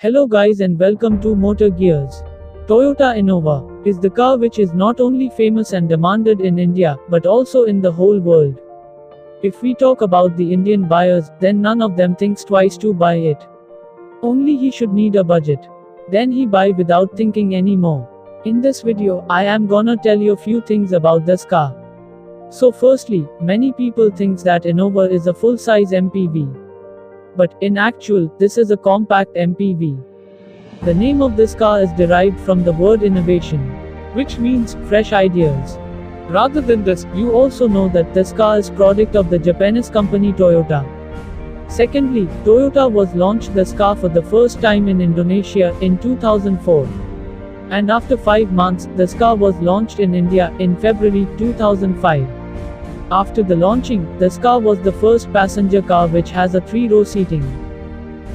Hello guys and welcome to Motor Gears. Toyota Innova is the car which is not only famous and demanded in India, but also in the whole world. If we talk about the Indian buyers, then none of them thinks twice to buy it. Only he should need a budget. Then he buy without thinking anymore. In this video, I am gonna tell you a few things about this car. So firstly, many people thinks that Innova is a full-size MPV. But in actual, this is a compact MPV. The name of this car is derived from the word innovation, which means fresh ideas. Rather than this, you also know that this car is product of the Japanese company Toyota. Secondly, Toyota was launched this car for the first time in Indonesia in 2004. And after 5 months, this car was launched in India in February 2005. After the launching, this car was the first passenger car which has a 3-row seating.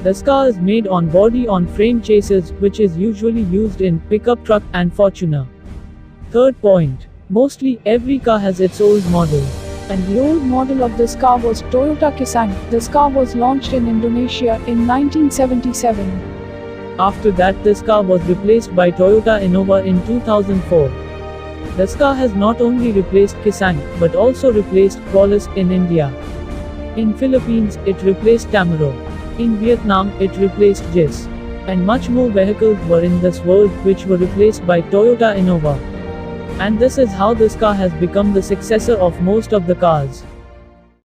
This car is made on body-on-frame chassis, which is usually used in pickup truck and Fortuner. Third point. Mostly every car has its old model. And the old model of this car was Toyota Kisang. This car was launched in Indonesia in 1977. After that, this car was replaced by Toyota Innova in 2004. This car has not only replaced Kisang, but also replaced Qualis in India. In Philippines, it replaced Tamaro. In Vietnam, it replaced JIS. And much more vehicles were in this world which were replaced by Toyota Innova. And this is how this car has become the successor of most of the cars.